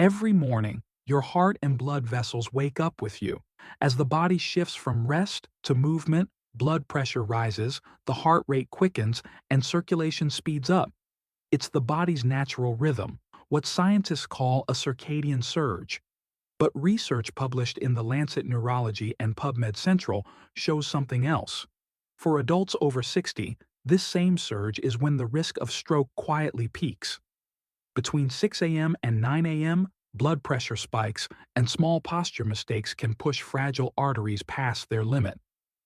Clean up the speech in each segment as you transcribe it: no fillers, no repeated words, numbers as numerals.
Every morning, your heart and blood vessels wake up with you. As the body shifts from rest to movement, blood pressure rises, the heart rate quickens, and circulation speeds up. It's the body's natural rhythm, what scientists call a circadian surge. But research published in The Lancet Neurology and PubMed Central shows something else. For adults over 60, this same surge is when the risk of stroke quietly peaks. Between 6 a.m. and 9 a.m., blood pressure spikes and small posture mistakes can push fragile arteries past their limit.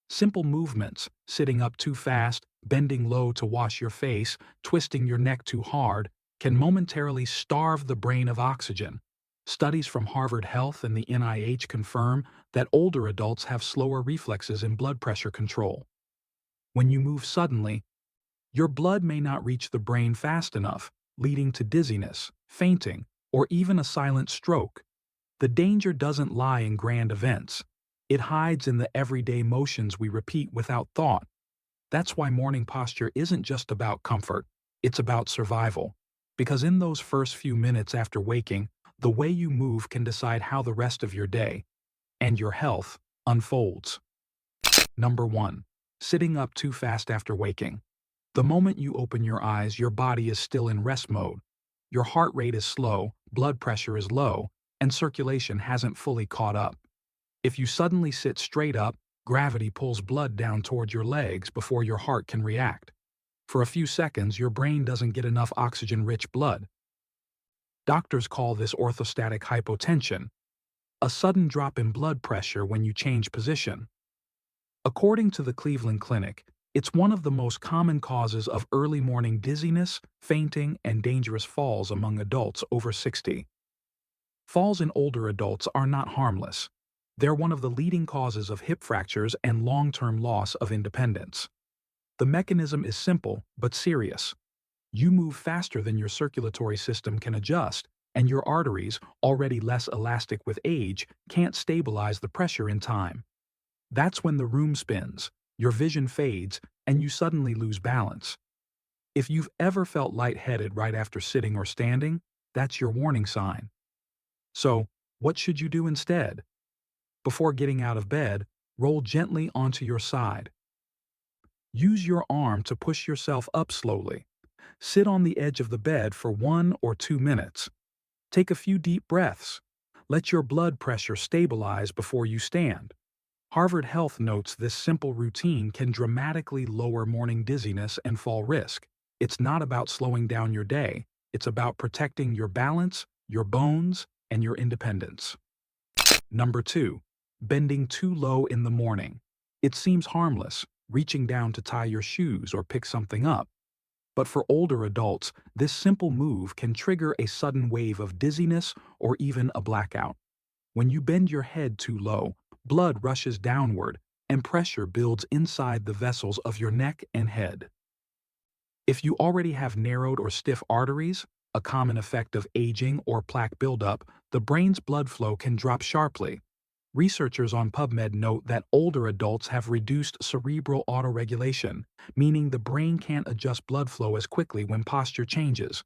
Simple movements, sitting up too fast, bending low to wash your face, twisting your neck too hard, can momentarily starve the brain of oxygen. Studies from Harvard Health and the NIH confirm that older adults have slower reflexes in blood pressure control. When you move suddenly, your blood may not reach the brain fast enough, leading to dizziness, fainting, or even a silent stroke. The danger doesn't lie in grand events. It hides in the everyday motions we repeat without thought. That's why morning posture isn't just about comfort, it's about survival. Because in those first few minutes after waking, the way you move can decide how the rest of your day, and your health, unfolds. Number 1. Sitting up too fast after waking. The moment you open your eyes, your body is still in rest mode. Your heart rate is slow, blood pressure is low, and circulation hasn't fully caught up. If you suddenly sit straight up, gravity pulls blood down toward your legs before your heart can react. For a few seconds, your brain doesn't get enough oxygen-rich blood. Doctors call this orthostatic hypotension, a sudden drop in blood pressure when you change position. According to the Cleveland Clinic, it's one of the most common causes of early morning dizziness, fainting, and dangerous falls among adults over 60. Falls in older adults are not harmless. They're one of the leading causes of hip fractures and long-term loss of independence. The mechanism is simple but serious. You move faster than your circulatory system can adjust, and your arteries, already less elastic with age, can't stabilize the pressure in time. That's when the room spins, your vision fades, and you suddenly lose balance. If you've ever felt lightheaded right after sitting or standing, that's your warning sign. So, what should you do instead? Before getting out of bed, roll gently onto your side. Use your arm to push yourself up slowly. Sit on the edge of the bed for 1 or 2 minutes. Take a few deep breaths. Let your blood pressure stabilize before you stand. Harvard Health notes this simple routine can dramatically lower morning dizziness and fall risk. It's not about slowing down your day, it's about protecting your balance, your bones, and your independence. Number 2. Bending too low in the morning. It seems harmless, reaching down to tie your shoes or pick something up. But for older adults, this simple move can trigger a sudden wave of dizziness or even a blackout. When you bend your head too low, blood rushes downward and pressure builds inside the vessels of your neck and head. If you already have narrowed or stiff arteries, a common effect of aging or plaque buildup, the brain's blood flow can drop sharply. Researchers on PubMed note that older adults have reduced cerebral autoregulation, meaning the brain can't adjust blood flow as quickly when posture changes.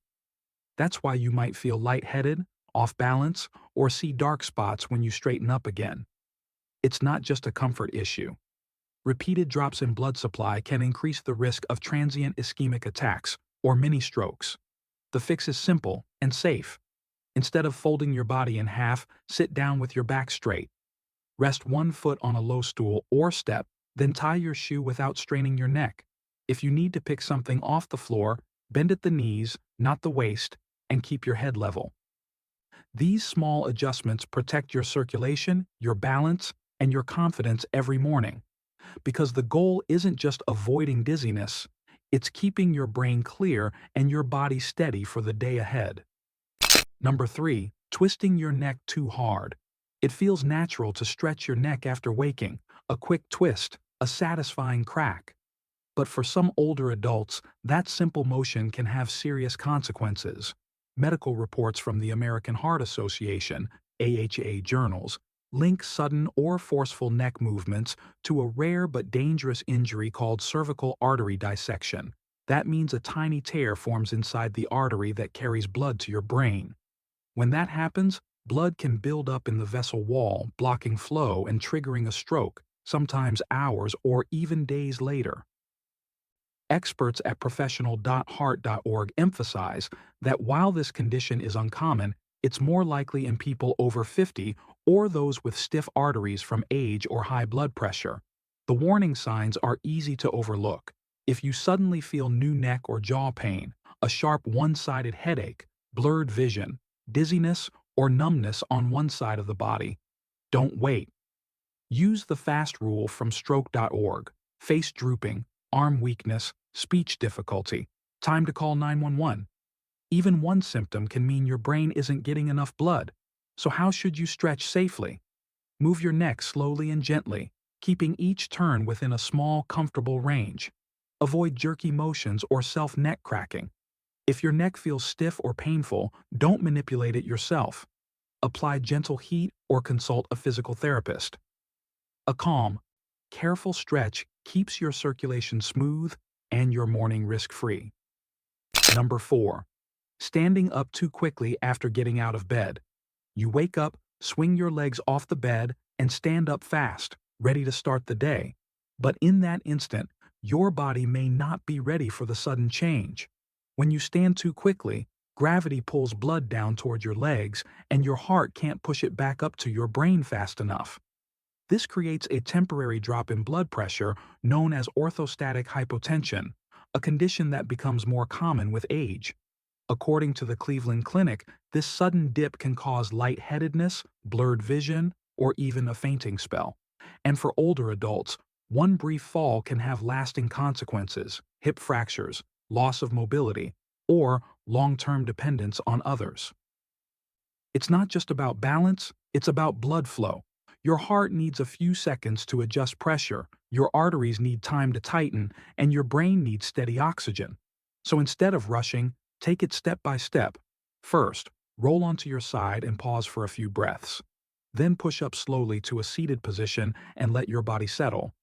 That's why you might feel lightheaded, off balance, or see dark spots when you straighten up again. It's not just a comfort issue. Repeated drops in blood supply can increase the risk of transient ischemic attacks or mini strokes. The fix is simple and safe. Instead of folding your body in half, sit down with your back straight. Rest one foot on a low stool or step, then tie your shoe without straining your neck. If you need to pick something off the floor, bend at the knees, not the waist, and keep your head level. These small adjustments protect your circulation, your balance, and your confidence every morning. Because the goal isn't just avoiding dizziness, it's keeping your brain clear and your body steady for the day ahead. Number 3. Twisting your neck too hard. It feels natural to stretch your neck after waking, a quick twist, a satisfying crack. But for some older adults, that simple motion can have serious consequences. Medical reports from the American Heart Association, AHA journals, link sudden or forceful neck movements to a rare but dangerous injury called cervical artery dissection. That means a tiny tear forms inside the artery that carries blood to your brain. When that happens, blood can build up in the vessel wall, blocking flow and triggering a stroke, sometimes hours or even days later. Experts at professional.heart.org emphasize that while this condition is uncommon, it's more likely in people over 50 or those with stiff arteries from age or high blood pressure. The warning signs are easy to overlook. If you suddenly feel new neck or jaw pain, a sharp one-sided headache, blurred vision, dizziness, or numbness on one side of the body, don't wait. Use the FAST rule from stroke.org: face drooping, arm weakness, speech difficulty. Time to call 911. Even one symptom can mean your brain isn't getting enough blood. So how should you stretch safely? Move your neck slowly and gently, keeping each turn within a small, comfortable range. Avoid jerky motions or self-neck cracking. If your neck feels stiff or painful, don't manipulate it yourself. Apply gentle heat or consult a physical therapist. A calm, careful stretch keeps your circulation smooth and your morning risk-free. Number 4. Standing up too quickly after getting out of bed. You wake up, swing your legs off the bed, and stand up fast, ready to start the day. But in that instant, your body may not be ready for the sudden change. When you stand too quickly, gravity pulls blood down toward your legs, and your heart can't push it back up to your brain fast enough. This creates a temporary drop in blood pressure known as orthostatic hypotension, a condition that becomes more common with age. According to the Cleveland Clinic, this sudden dip can cause lightheadedness, blurred vision, or even a fainting spell. And for older adults, one brief fall can have lasting consequences: hip fractures, loss of mobility, or long-term dependence on others. It's not just about balance, it's about blood flow. Your heart needs a few seconds to adjust pressure, your arteries need time to tighten, and your brain needs steady oxygen. So instead of rushing, take it step by step. First, roll onto your side and pause for a few breaths. Then push up slowly to a seated position and let your body settle.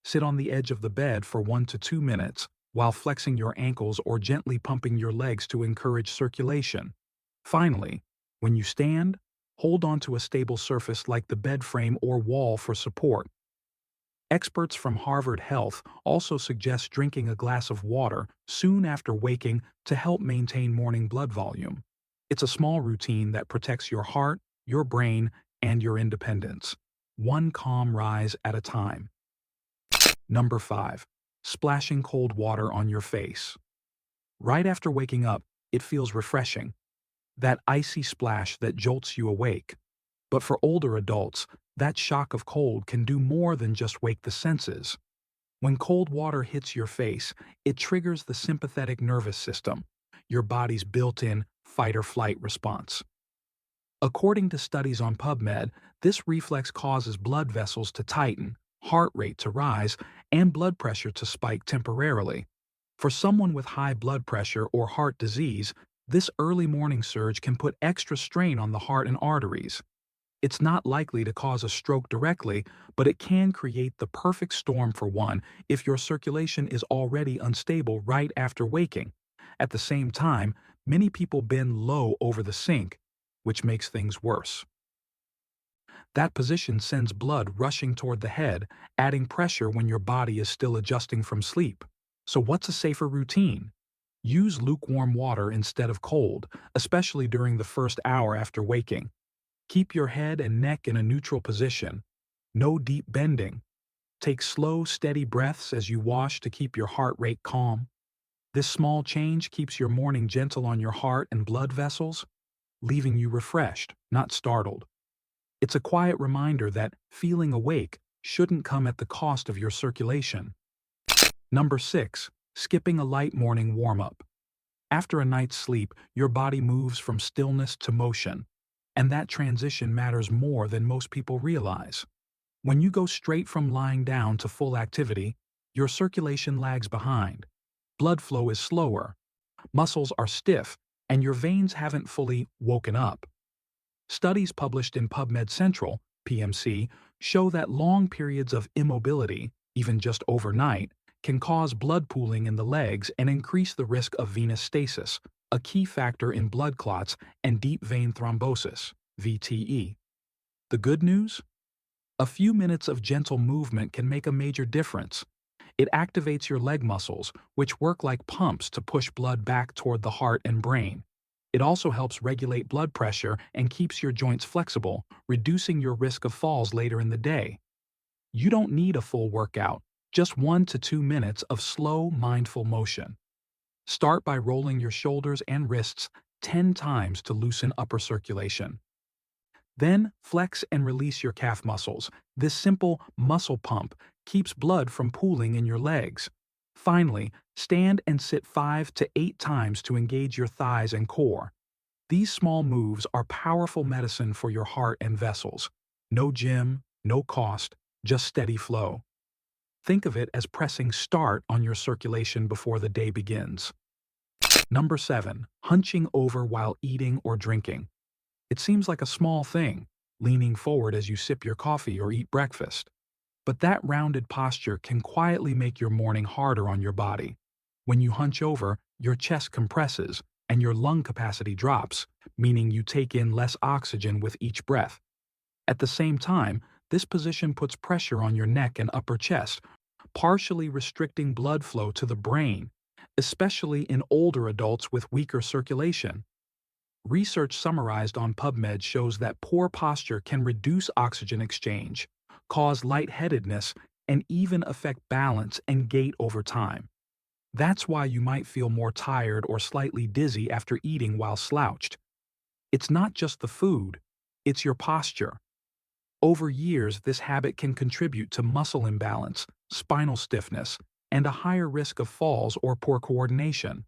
Sit on the edge of the bed for 1 to 2 minutes while flexing your ankles or gently pumping your legs to encourage circulation. Finally, when you stand, hold on to a stable surface like the bed frame or wall for support. Experts from Harvard Health also suggest drinking a glass of water soon after waking to help maintain morning blood volume. It's a small routine that protects your heart, your brain, and your independence, one calm rise at a time. Number 5. Splashing cold water on your face. Right after waking up, it feels refreshing. That icy splash that jolts you awake. But for older adults, that shock of cold can do more than just wake the senses. When cold water hits your face, it triggers the sympathetic nervous system, your body's built-in fight-or-flight response. According to studies on PubMed, this reflex causes blood vessels to tighten, heart rate to rise, and blood pressure to spike temporarily. For someone with high blood pressure or heart disease, this early morning surge can put extra strain on the heart and arteries. It's not likely to cause a stroke directly, but it can create the perfect storm for one if your circulation is already unstable right after waking. At the same time, many people bend low over the sink, which makes things worse. That position sends blood rushing toward the head, adding pressure when your body is still adjusting from sleep. So what's a safer routine? Use lukewarm water instead of cold, especially during the first hour after waking. Keep your head and neck in a neutral position. No deep bending. Take slow, steady breaths as you wash to keep your heart rate calm. This small change keeps your morning gentle on your heart and blood vessels, leaving you refreshed, not startled. It's a quiet reminder that feeling awake shouldn't come at the cost of your circulation. Number 6. Skipping a light morning warm-up. After a night's sleep, your body moves from stillness to motion, and that transition matters more than most people realize. When you go straight from lying down to full activity, your circulation lags behind. Blood flow is slower, muscles are stiff, and your veins haven't fully woken up. Studies published in PubMed Central, PMC, show that long periods of immobility, even just overnight, can cause blood pooling in the legs and increase the risk of venous stasis, a key factor in blood clots and deep vein thrombosis, VTE. The good news? A few minutes of gentle movement can make a major difference. It activates your leg muscles, which work like pumps to push blood back toward the heart and brain. It also helps regulate blood pressure and keeps your joints flexible, reducing your risk of falls later in the day. You don't need a full workout, just 1 to 2 minutes of slow, mindful motion. Start by rolling your shoulders and wrists 10 times to loosen upper circulation. Then flex and release your calf muscles. This simple muscle pump keeps blood from pooling in your legs. Finally, stand and sit 5 to 8 times to engage your thighs and core. These small moves are powerful medicine for your heart and vessels. No gym, no cost, just steady flow. Think of it as pressing start on your circulation before the day begins. Number 7. Hunching over while eating or drinking. It seems like a small thing, leaning forward as you sip your coffee or eat breakfast. But that rounded posture can quietly make your morning harder on your body. When you hunch over, your chest compresses and your lung capacity drops, meaning you take in less oxygen with each breath. At the same time, this position puts pressure on your neck and upper chest, partially restricting blood flow to the brain, especially in older adults with weaker circulation. Research summarized on PubMed shows that poor posture can reduce oxygen exchange, cause lightheadedness, and even affect balance and gait over time. That's why you might feel more tired or slightly dizzy after eating while slouched. It's not just the food, it's your posture. Over years, this habit can contribute to muscle imbalance, spinal stiffness, and a higher risk of falls or poor coordination.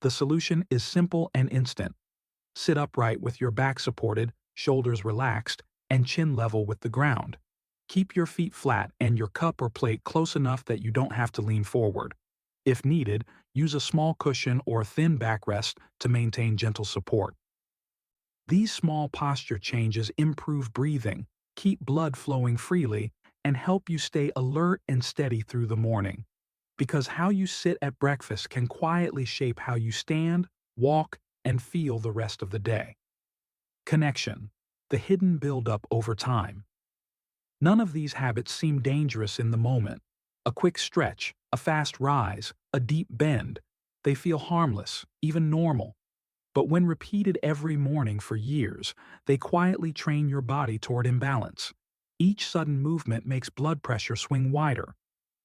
The solution is simple and instant. Sit upright with your back supported, shoulders relaxed, and chin level with the ground. Keep your feet flat and your cup or plate close enough that you don't have to lean forward. If needed, use a small cushion or thin backrest to maintain gentle support. These small posture changes improve breathing, keep blood flowing freely, and help you stay alert and steady through the morning. Because how you sit at breakfast can quietly shape how you stand, walk, and feel the rest of the day. Connection, the hidden buildup over time. None of these habits seem dangerous in the moment. A quick stretch, a fast rise, a deep bend, they feel harmless, even normal. But when repeated every morning for years, they quietly train your body toward imbalance. Each sudden movement makes blood pressure swing wider.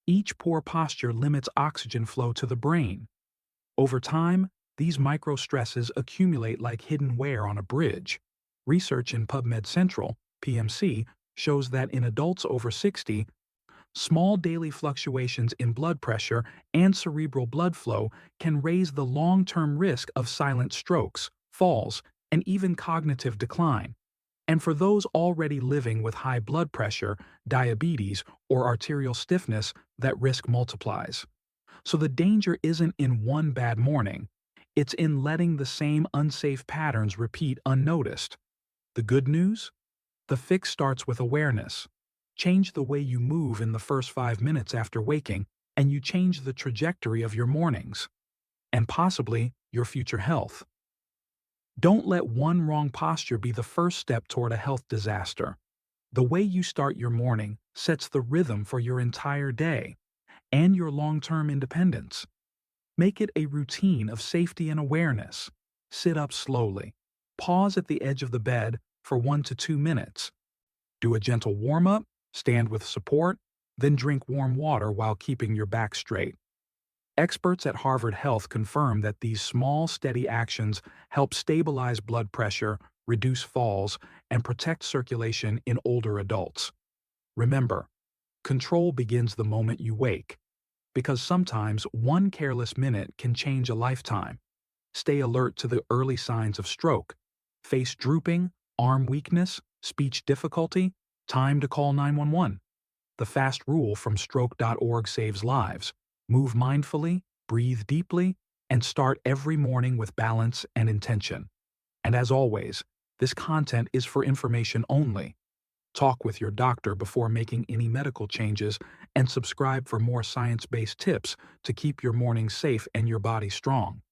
Each poor posture limits oxygen flow to the brain. Over time, these micro-stresses accumulate like hidden wear on a bridge. Research in PubMed Central, PMC, shows that in adults over 60, small daily fluctuations in blood pressure and cerebral blood flow can raise the long-term risk of silent strokes, falls, and even cognitive decline. And for those already living with high blood pressure, diabetes, or arterial stiffness, that risk multiplies. So the danger isn't in one bad morning. It's in letting the same unsafe patterns repeat unnoticed. The good news? The fix starts with awareness. Change the way you move in the first 5 minutes after waking, and you change the trajectory of your mornings, and possibly your future health. Don't let one wrong posture be the first step toward a health disaster. The way you start your morning sets the rhythm for your entire day and your long-term independence. Make it a routine of safety and awareness. Sit up slowly. Pause at the edge of the bed for 1 to 2 minutes. Do a gentle warm-up, stand with support, then drink warm water while keeping your back straight. Experts at Harvard Health confirm that these small, steady actions help stabilize blood pressure, reduce falls, and protect circulation in older adults. Remember, control begins the moment you wake, because sometimes one careless minute can change a lifetime. Stay alert to the early signs of stroke. Face drooping, arm weakness, speech difficulty, time to call 911. The fast rule from stroke.org saves lives. Move mindfully, breathe deeply, and start every morning with balance and intention. And as always, this content is for information only. Talk with your doctor before making any medical changes, and subscribe for more science-based tips to keep your morning safe and your body strong.